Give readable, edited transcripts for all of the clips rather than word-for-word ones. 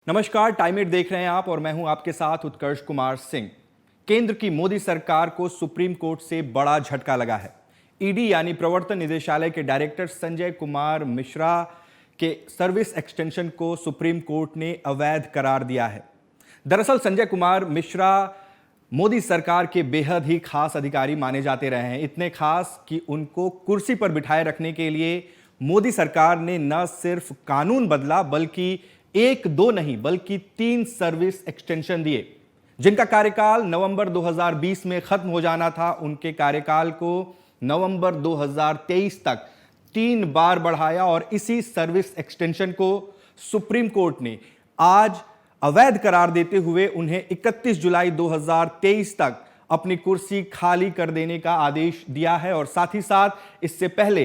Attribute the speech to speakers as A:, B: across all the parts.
A: नमस्कार, time eight देख रहे हैं आप और मैं हूं आपके साथ उत्कर्ष कुमार सिंह। केंद्र की मोदी सरकार को सुप्रीम कोर्ट से बड़ा झटका लगा है। ईडी यानी प्रवर्तन निदेशालय के डायरेक्टर संजय कुमार मिश्रा के सर्विस एक्सटेंशन को सुप्रीम कोर्ट ने अवैध करार दिया है। दरअसल संजय कुमार मिश्रा मोदी सरकार के बेहद ही खास अधिकारी माने जाते रहे हैं, इतने खास कि उनको कुर्सी पर बिठाए रखने के लिए मोदी सरकार ने न सिर्फ कानून बदला बल्कि एक दो नहीं बल्कि 3 सर्विस एक्सटेंशन दिए, जिनका कार्यकाल नवंबर 2020 में खत्म हो जाना था। उनके कार्यकाल को नवंबर 2023 तक 3 बार बढ़ाया और इसी सर्विस एक्सटेंशन को सुप्रीम कोर्ट ने आज अवैध करार देते हुए उन्हें 31 जुलाई 2023 तक अपनी कुर्सी खाली कर देने का आदेश दिया है। और साथ ही साथ इससे पहले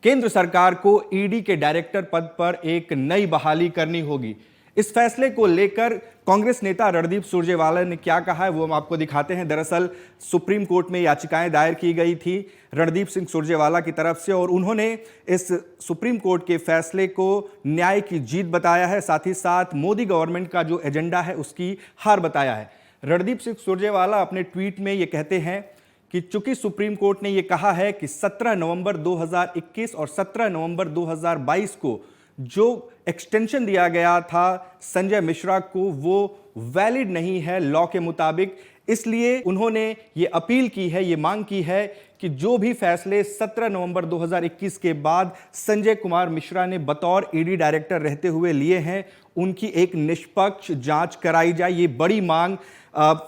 A: केंद्र सरकार को ईडी के डायरेक्टर पद पर एक नई बहाली करनी होगी। इस फैसले को लेकर कांग्रेस नेता रणदीप सुरजेवाला ने क्या कहा है वो हम आपको दिखाते हैं। दरअसल सुप्रीम कोर्ट में याचिकाएं दायर की गई थी रणदीप सिंह सुरजेवाला की तरफ से और उन्होंने इस सुप्रीम कोर्ट के फैसले को न्याय की जीत बताया है, साथ ही साथ मोदी गवर्नमेंट का जो एजेंडा है उसकी हार बताया है। रणदीप सिंह सुरजेवाला अपने ट्वीट में ये कहते हैं कि चूंकि सुप्रीम कोर्ट ने यह कहा है कि 17 नवंबर 2021 और 17 नवंबर 2022 को जो एक्सटेंशन दिया गया था संजय मिश्रा को वो वैलिड नहीं है लॉ के मुताबिक, इसलिए उन्होंने ये अपील की है, ये मांग की है कि जो भी फैसले 17 नवंबर 2021 के बाद संजय कुमार मिश्रा ने बतौर ईडी डायरेक्टर रहते हुए लिए हैं उनकी एक निष्पक्ष जांच कराई जाए। ये बड़ी मांग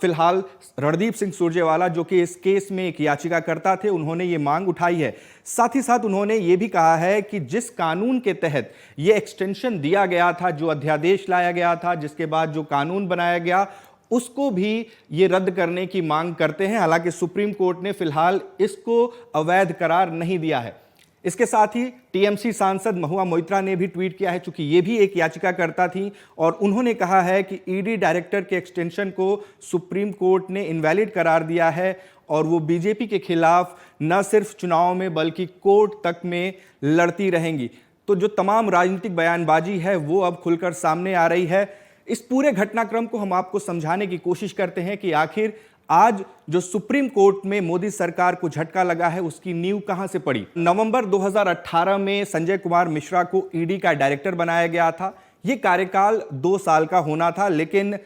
A: फिलहाल रणदीप सिंह सुरजेवाला जो कि इस केस में एक याचिकाकर्ता थे उन्होंने ये मांग उठाई है। साथ ही साथ उन्होंने ये भी कहा है कि जिस कानून के तहत ये एक्सटेंशन दिया गया था, जो अध्यादेश लाया गया था, जिसके बाद जो कानून बनाया गया उसको भी ये रद्द करने की मांग करते हैं। हालांकि सुप्रीम कोर्ट ने फिलहाल इसको अवैध करार नहीं दिया है। इसके साथ ही टीएमसी सांसद महुआ मोइत्रा ने भी ट्वीट किया है, चूंकि ये भी एक याचिकाकर्ता थी और उन्होंने कहा है कि ईडी डायरेक्टर के एक्सटेंशन को सुप्रीम कोर्ट ने इनवैलिड करार दिया है और वो बीजेपी के खिलाफ न सिर्फ चुनाव में बल्कि कोर्ट तक में लड़ती रहेंगी। तो जो तमाम राजनीतिक बयानबाजी है वो अब खुलकर सामने आ रही है। इस पूरे घटनाक्रम को हम आपको समझाने की कोशिश करते हैं कि आखिर आज जो सुप्रीम कोर्ट में मोदी सरकार को झटका लगा है उसकी नींव कहां से पड़ी। नवंबर 2018 में संजय कुमार मिश्रा को ईडी का डायरेक्टर बनाया गया था। यह कार्यकाल 2 साल का होना था, लेकिन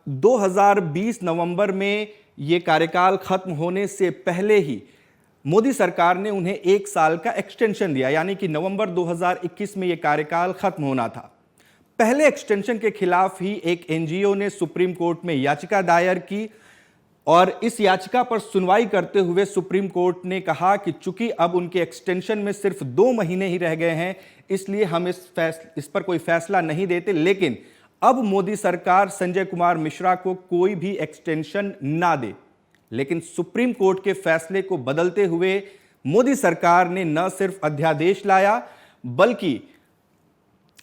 A: 2020 नवंबर में यह कार्यकाल खत्म होने से पहले ही मोदी सरकार ने उन्हें 1 साल का एक्सटेंशन दिया, यानी कि नवंबर 2021 में यह कार्यकाल खत्म होना था। पहले एक्सटेंशन के खिलाफ ही एक एनजीओ ने सुप्रीम कोर्ट में याचिका दायर की और इस याचिका पर सुनवाई करते हुए सुप्रीम कोर्ट ने कहा कि चूंकि अब उनके एक्सटेंशन में सिर्फ 2 महीने ही रह गए हैं इसलिए हम इस पर कोई फैसला नहीं देते, लेकिन अब मोदी सरकार संजय कुमार मिश्रा को कोई भी एक्सटेंशन ना दे। लेकिन सुप्रीम कोर्ट के फैसले को बदलते हुए मोदी सरकार ने न सिर्फ अध्यादेश लाया बल्कि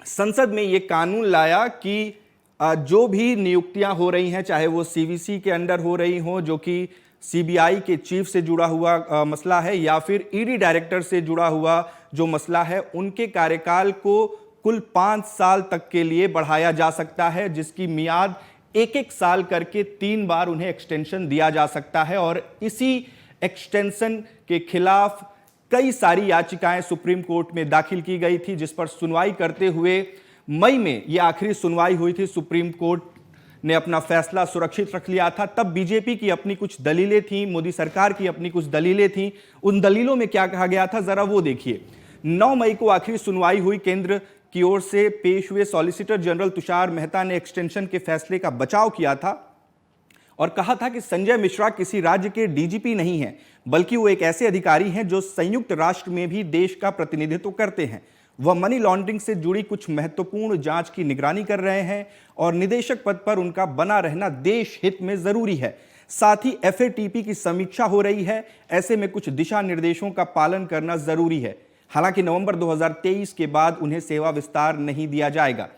A: संसद में यह कानून लाया कि जो भी नियुक्तियां हो रही हैं, चाहे वो सीवीसी के अंडर हो रही हों जो कि सीबीआई के चीफ से जुड़ा हुआ मसला है या फिर ईडी डायरेक्टर से जुड़ा हुआ जो मसला है, उनके कार्यकाल को कुल 5 साल तक के लिए बढ़ाया जा सकता है, जिसकी मियाद 1-1 साल करके 3 बार उन्हें एक्सटेंशन दिया जा सकता है। और इसी एक्सटेंशन के खिलाफ कई सारी याचिकाएं सुप्रीम कोर्ट में दाखिल की गई थी, जिस पर सुनवाई करते हुए मई में यह आखिरी सुनवाई हुई थी। सुप्रीम कोर्ट ने अपना फैसला सुरक्षित रख लिया था। तब बीजेपी की अपनी कुछ दलीलें थीं, मोदी सरकार की अपनी कुछ दलीलें थीं। उन दलीलों में क्या कहा गया था जरा वो देखिए। 9 मई को आखिरी सुनवाई हुई। केंद्र की ओर से पेश हुए सॉलिसिटर जनरल तुषार मेहता ने एक्सटेंशन के फैसले का बचाव किया था और कहा था कि संजय मिश्रा किसी राज्य के डीजीपी नहीं हैं, बल्कि वो एक ऐसे अधिकारी हैं जो संयुक्त राष्ट्र में भी देश का प्रतिनिधित्व करते हैं। वह मनी लॉन्ड्रिंग से जुड़ी कुछ महत्वपूर्ण जांच की निगरानी कर रहे हैं और निदेशक पद पर उनका बना रहना देश हित में जरूरी है। साथ ही एफएटीपी की समीक्षा हो रही है, ऐसे में कुछ दिशा निर्देशों का पालन करना जरूरी है। हालांकि नवंबर 2023 के बाद उन्हें सेवा विस्तार नहीं दिया जाएगा,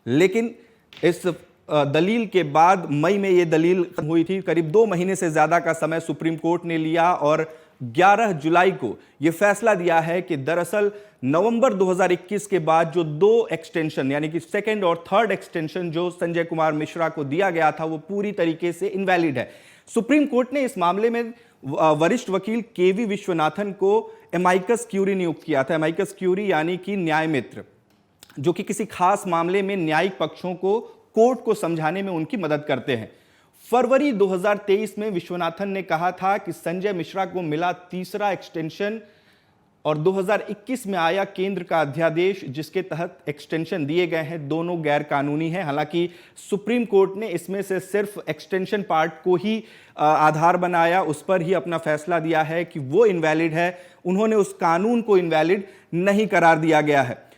A: लेकिन इस दलील के बाद मई में यह दलील हुई थी। करीब 2 महीने से ज्यादा का समय सुप्रीम कोर्ट ने लिया और 11 जुलाई को यह फैसला दिया है कि दरअसल नवंबर 2021 के बाद जो 2 एक्सटेंशन यानी कि सेकंड और थर्ड एक्सटेंशन जो संजय कुमार मिश्रा को दिया गया था वो पूरी तरीके से इनवैलिड है। सुप्रीम कोर्ट ने इस मामले में वरिष्ठ वकील केवी विश्वनाथन को एमाइकस क्यूरी नियुक्त किया था। एमाइकस क्यूरी यानी कि न्याय मित्र, जो कि किसी खास मामले में न्यायिक पक्षों को कोर्ट को समझाने में उनकी मदद करते हैं। फरवरी 2023 में विश्वनाथन ने कहा था कि संजय मिश्रा को मिला तीसरा एक्सटेंशन और 2021 में आया केंद्र का अध्यादेश जिसके तहत एक्सटेंशन दिए गए हैं दोनों गैर कानूनी हैं। हालांकि सुप्रीम कोर्ट ने इसमें से सिर्फ एक्सटेंशन पार्ट को ही आधार बनाया, उस पर ही अपना फैसला दिया है कि वो इनवैलिड है। उन्होंने उस कानून को इनवैलिड नहीं करार दिया गया है।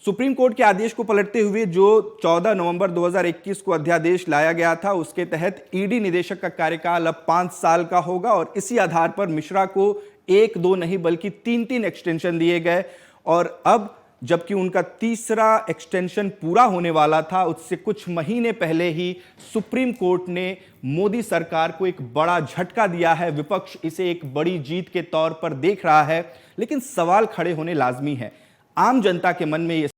A: सुप्रीम कोर्ट के आदेश को पलटते हुए जो 14 नवंबर 2021 को अध्यादेश लाया गया था उसके तहत ईडी निदेशक का कार्यकाल अब 5 साल का होगा और इसी आधार पर मिश्रा को 1-2 नहीं बल्कि 3-3 एक्सटेंशन दिए गए। और अब जबकि उनका तीसरा एक्सटेंशन पूरा होने वाला था, उससे कुछ महीने पहले ही सुप्रीम कोर्ट ने मोदी सरकार को एक बड़ा झटका दिया है। विपक्ष इसे एक बड़ी जीत के तौर पर देख रहा है, लेकिन सवाल खड़े होने लाजमी है। आम जनता के मन में यह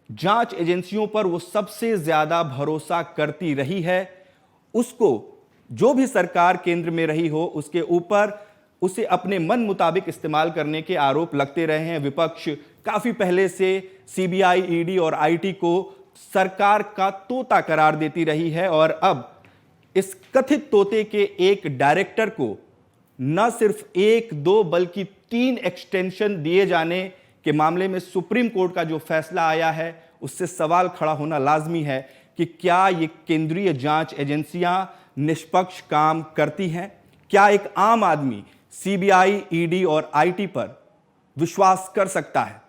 A: जांच एजेंसियों पर वो सबसे ज्यादा भरोसा करती रही है, उसको जो भी सरकार केंद्र में रही हो उसके ऊपर उसे अपने मन मुताबिक इस्तेमाल करने के आरोप लगते रहे हैं। विपक्ष काफी पहले से सीबीआई, ईडी और आईटी को सरकार का तोता करार देती रही है और अब इस कथित तोते के एक डायरेक्टर को न सिर्फ 1-2 बल्कि 3 एक्सटेंशन दिए जाने के मामले में सुप्रीम कोर्ट का जो फैसला आया है उससे सवाल खड़ा होना लाजमी है कि क्या ये केंद्रीय जांच एजेंसियां निष्पक्ष काम करती हैं? क्या एक आम आदमी सीबीआई, ईडी और आईटी पर विश्वास कर सकता है?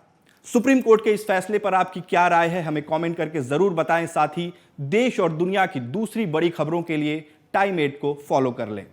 A: सुप्रीम कोर्ट के इस फैसले पर आपकी क्या राय है, हमें कमेंट करके जरूर बताएं। साथ ही देश और दुनिया की दूसरी बड़ी खबरों के लिए टाइम 8 को फॉलो कर लें।